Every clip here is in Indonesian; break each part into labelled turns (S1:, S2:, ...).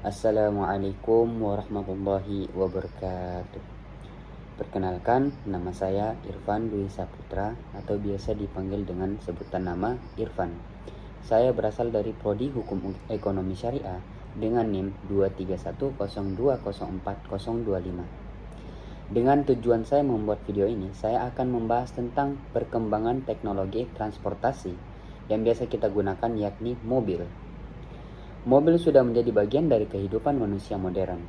S1: Assalamualaikum warahmatullahi wabarakatuh. Perkenalkan, nama saya Irfan Dwi Saputra atau biasa dipanggil dengan sebutan nama Irfan. Saya berasal dari Prodi Hukum Ekonomi Syariah dengan NIM 23102040025. Dengan tujuan saya membuat video ini, saya akan membahas tentang perkembangan teknologi transportasi yang biasa kita gunakan, yakni mobil. Mobil sudah menjadi bagian dari kehidupan manusia modern.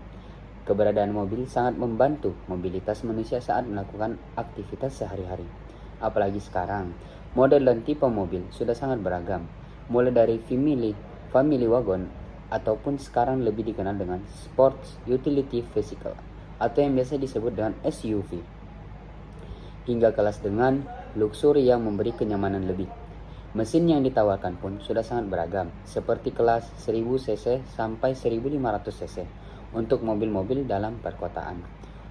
S1: Keberadaan mobil sangat membantu mobilitas manusia saat melakukan aktivitas sehari-hari. Apalagi sekarang, model dan tipe mobil sudah sangat beragam, mulai dari family wagon ataupun sekarang lebih dikenal dengan sports utility vehicle atau yang biasa disebut dengan SUV, hingga kelas dengan luxury yang memberi kenyamanan lebih. Mesin yang ditawarkan pun sudah sangat beragam, seperti kelas 1000 cc sampai 1500 cc untuk mobil-mobil dalam perkotaan,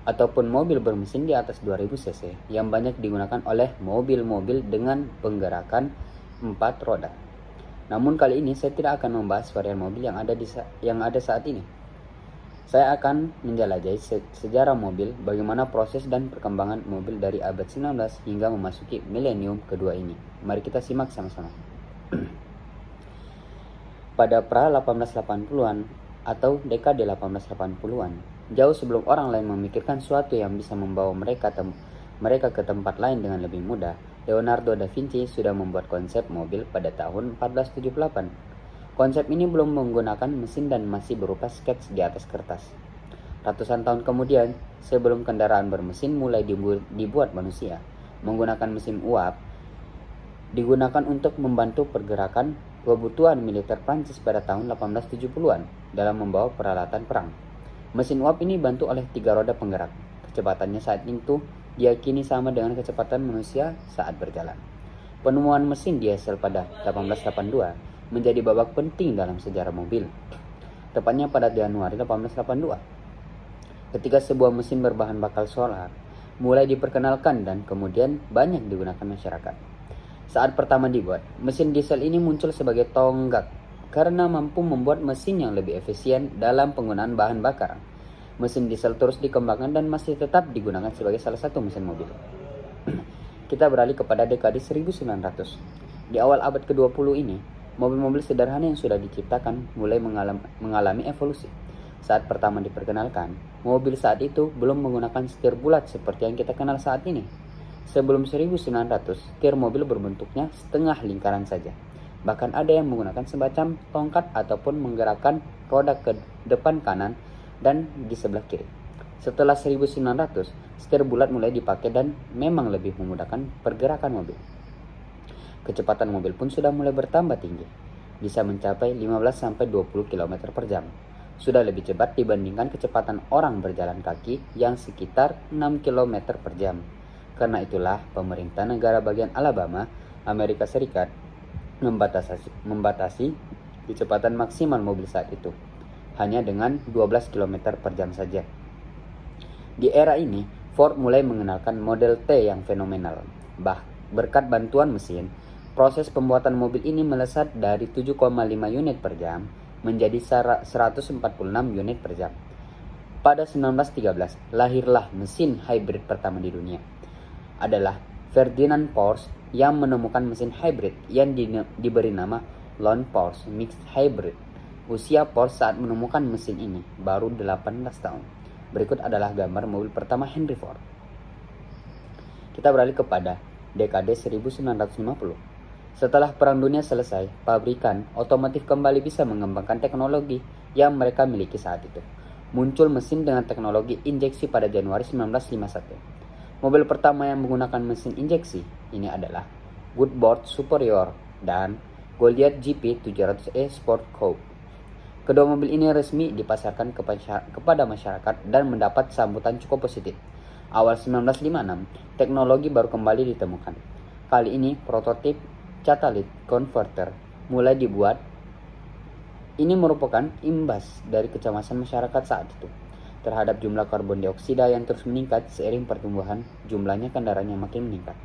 S1: ataupun mobil bermesin di atas 2000 cc yang banyak digunakan oleh mobil-mobil dengan penggerakan 4 roda. Namun kali ini saya tidak akan membahas varian mobil yang ada saat ini. Saya akan menjelajahi sejarah mobil, bagaimana proses dan perkembangan mobil dari abad 19 hingga memasuki milenium kedua ini. Mari kita simak sama-sama. Pada pra 1880-an atau dekade 1880-an, jauh sebelum orang lain memikirkan sesuatu yang bisa membawa mereka ke tempat lain dengan lebih mudah, Leonardo da Vinci sudah membuat konsep mobil pada tahun 1478. Konsep ini belum menggunakan mesin dan masih berupa skets di atas kertas. Ratusan tahun kemudian, sebelum kendaraan bermesin mulai dibuat manusia, menggunakan mesin uap digunakan untuk membantu pergerakan kebutuhan militer Prancis pada tahun 1870-an dalam membawa peralatan perang. Mesin uap ini dibantu oleh 3 roda penggerak. Kecepatannya saat itu diyakini sama dengan kecepatan manusia saat berjalan. Penemuan mesin diesel pada 1882 menjadi babak penting dalam sejarah mobil, tepatnya pada Januari 1882, ketika sebuah mesin berbahan bakar solar mulai diperkenalkan dan kemudian banyak digunakan masyarakat. Saat pertama dibuat, mesin diesel ini muncul sebagai tonggak karena mampu membuat mesin yang lebih efisien dalam penggunaan bahan bakar. Mesin diesel terus dikembangkan dan masih tetap digunakan sebagai salah satu mesin mobil. Kita beralih kepada dekade 1900. Di awal abad ke-20 ini, mobil-mobil sederhana yang sudah diciptakan mulai mengalami evolusi. Saat pertama diperkenalkan, mobil saat itu belum menggunakan setir bulat seperti yang kita kenal saat ini. Sebelum 1900, setir mobil berbentuknya setengah lingkaran saja. Bahkan ada yang menggunakan semacam tongkat ataupun menggerakkan roda ke depan kanan dan di sebelah kiri. Setelah 1900, setir bulat mulai dipakai dan memang lebih memudahkan pergerakan mobil. Kecepatan mobil pun sudah mulai bertambah tinggi, bisa mencapai 15-20 km per jam. Sudah lebih cepat dibandingkan kecepatan orang berjalan kaki yang sekitar 6 km per jam. Karena itulah pemerintah negara bagian Alabama, Amerika Serikat, membatasi kecepatan maksimal mobil saat itu, hanya dengan 12 km per jam saja. Di era ini, Ford mulai mengenalkan Model T yang fenomenal. Berkat bantuan mesin, proses pembuatan mobil ini melesat dari 7,5 unit per jam menjadi 146 unit per jam. Pada 1913, lahirlah mesin hybrid pertama di dunia. Adalah Ferdinand Porsche yang menemukan mesin hybrid yang diberi nama Lone Porsche Mixed Hybrid. Usia Porsche saat menemukan mesin ini baru 18 tahun. Berikut adalah gambar mobil pertama Henry Ford. Kita beralih kepada dekade 1950. Setelah Perang Dunia selesai, pabrikan otomotif kembali bisa mengembangkan teknologi yang mereka miliki saat itu. Muncul mesin dengan teknologi injeksi pada Januari 1951. Mobil pertama yang menggunakan mesin injeksi ini adalah Goodworth Superior dan Goliath GP 700E Sport Coupe. Kedua mobil ini resmi dipasarkan kepada masyarakat dan mendapat sambutan cukup positif. Awal 1956, teknologi baru kembali ditemukan. Kali ini prototip catalytic converter mulai dibuat. Ini merupakan imbas dari kecemasan masyarakat saat itu terhadap jumlah karbon dioksida yang terus meningkat seiring pertumbuhan jumlahnya kendaraan yang makin meningkat.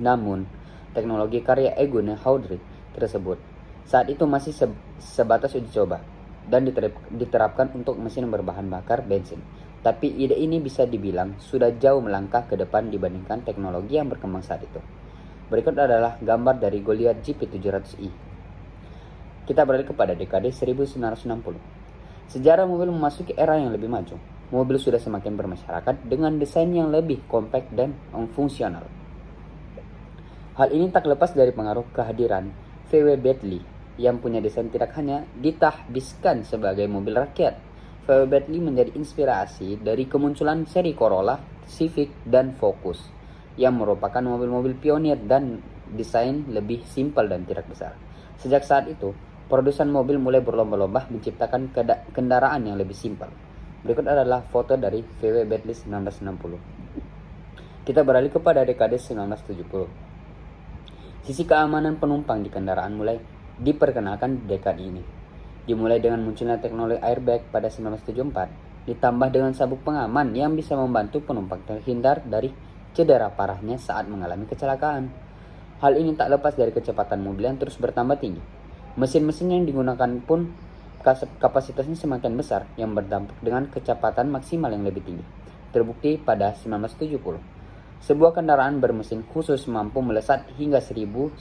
S1: Namun, teknologi karya Eugene Houdry tersebut saat itu masih sebatas uji coba. dan diterapkan untuk mesin berbahan bakar bensin. Tapi ide ini bisa dibilang sudah jauh melangkah ke depan dibandingkan teknologi yang berkembang saat itu. Berikut adalah gambar dari Goliath GP700i. Kita beralih kepada dekade 1960. Sejarah mobil memasuki era yang lebih maju. Mobil sudah semakin bermasyarakat dengan desain yang lebih kompak dan fungsional. Hal ini tak lepas dari pengaruh kehadiran VW Bentley yang punya desain tidak hanya ditahbiskan sebagai mobil rakyat. VW Bentley menjadi inspirasi dari kemunculan seri Corolla, Civic, dan Focus yang merupakan mobil-mobil pionir dan desain lebih simpel dan tidak besar. Sejak saat itu, produsen mobil mulai berlomba-lomba menciptakan kendaraan yang lebih simpel. Berikut adalah foto dari VW Bentley 1960. Kita beralih kepada dekade 1970. Sisi keamanan penumpang di kendaraan mulai diperkenalkan di dekade ini. Dimulai dengan munculnya teknologi airbag pada 1974, ditambah dengan sabuk pengaman yang bisa membantu penumpang terhindar dari cedera parahnya saat mengalami kecelakaan. Hal ini tak lepas dari kecepatan mobil yang terus bertambah tinggi. Mesin-mesin yang digunakan pun kapasitasnya semakin besar yang berdampak dengan kecepatan maksimal yang lebih tinggi. Terbukti pada 1970. Sebuah kendaraan bermesin khusus mampu melesat hingga 1000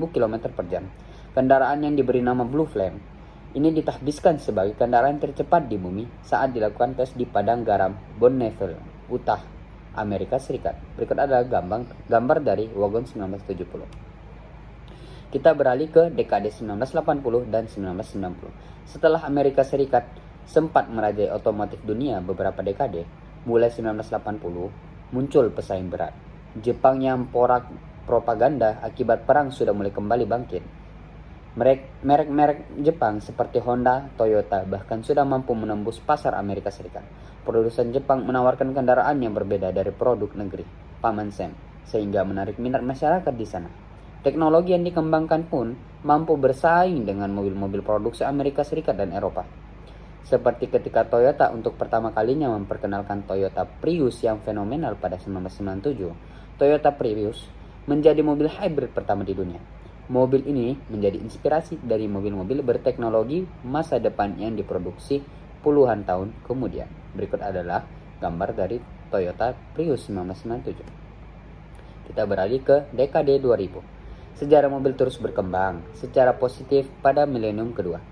S1: km per jam. Kendaraan yang diberi nama Blue Flame ini ditahbiskan sebagai kendaraan tercepat di bumi saat dilakukan tes di padang garam Bonneville, Utah, Amerika Serikat. Berikut adalah gambar dari wagon 1970. Kita beralih ke dekade 1980 dan 1990. Setelah Amerika Serikat sempat merajai otomotif dunia beberapa dekade, mulai 1980 muncul pesaing berat. Jepang yang porak propaganda akibat perang sudah mulai kembali bangkit. Merek-merek Jepang seperti Honda, Toyota bahkan sudah mampu menembus pasar Amerika Serikat. Produsen Jepang menawarkan kendaraan yang berbeda dari produk negeri Paman Sam, sehingga menarik minat masyarakat di sana. Teknologi yang dikembangkan pun mampu bersaing dengan mobil-mobil produksi Amerika Serikat dan Eropa. Seperti ketika Toyota untuk pertama kalinya memperkenalkan Toyota Prius yang fenomenal pada 1997, Toyota Prius menjadi mobil hybrid pertama di dunia. Mobil ini menjadi inspirasi dari mobil-mobil berteknologi masa depan yang diproduksi puluhan tahun kemudian. Berikut adalah gambar dari Toyota Prius 1997. Kita beralih ke dekade 2000. Sejarah mobil terus berkembang secara positif pada milenium kedua.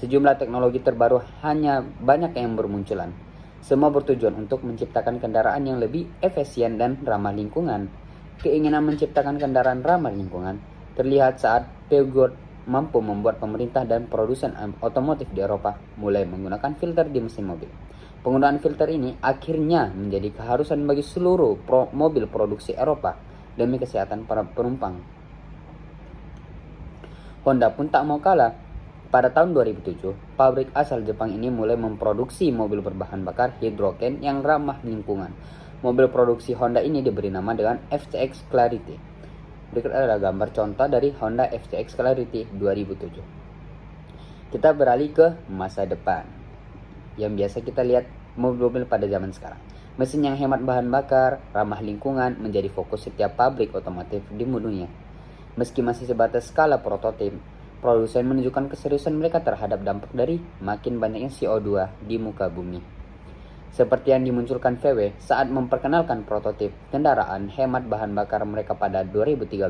S1: Sejumlah teknologi terbaru hanya banyak yang bermunculan. Semua bertujuan untuk menciptakan kendaraan yang lebih efisien dan ramah lingkungan. Keinginan menciptakan kendaraan ramah lingkungan terlihat saat Peugeot mampu membuat pemerintah dan produsen otomotif di Eropa mulai menggunakan filter di mesin mobil. Penggunaan filter ini akhirnya menjadi keharusan bagi seluruh mobil produksi Eropa demi kesehatan para penumpang. Honda pun tak mau kalah. Pada tahun 2007, pabrik asal Jepang ini mulai memproduksi mobil berbahan bakar hidrogen yang ramah lingkungan. Mobil produksi Honda ini diberi nama dengan FCX Clarity. Berikut adalah gambar contoh dari Honda FCX Clarity 2007. Kita beralih ke masa depan yang biasa kita lihat mobil-mobil pada zaman sekarang. Mesin yang hemat bahan bakar, ramah lingkungan menjadi fokus setiap pabrik otomotif di dunia. Meski masih sebatas skala prototip, produsen menunjukkan keseriusan mereka terhadap dampak dari makin banyaknya CO2 di muka bumi. Seperti yang dimunculkan VW saat memperkenalkan prototip kendaraan hemat bahan bakar mereka pada 2013.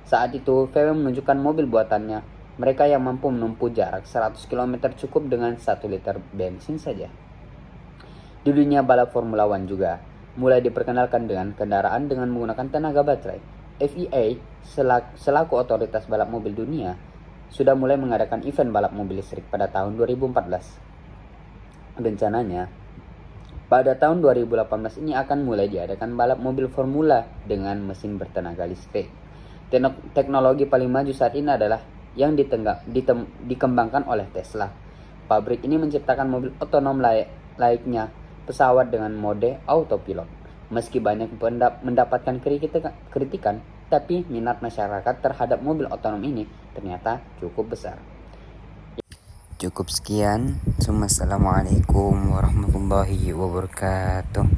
S1: Saat itu, VW menunjukkan mobil buatannya mereka yang mampu menempuh jarak 100 km cukup dengan 1 liter bensin saja. Di dunia balap Formula One juga mulai diperkenalkan dengan kendaraan dengan menggunakan tenaga baterai. FIA selaku otoritas balap mobil dunia sudah mulai mengadakan event balap mobil listrik pada tahun 2014. Rencananya, pada tahun 2018 ini akan mulai diadakan balap mobil formula dengan mesin bertenaga listrik. Teknologi paling maju saat ini adalah yang dikembangkan oleh Tesla. Pabrik ini menciptakan mobil otonom layaknya pesawat dengan mode autopilot. Meski banyak mendapatkan kritikan, tapi minat masyarakat terhadap mobil otonom ini ternyata cukup besar. Cukup sekian. Assalamualaikum warahmatullahi wabarakatuh.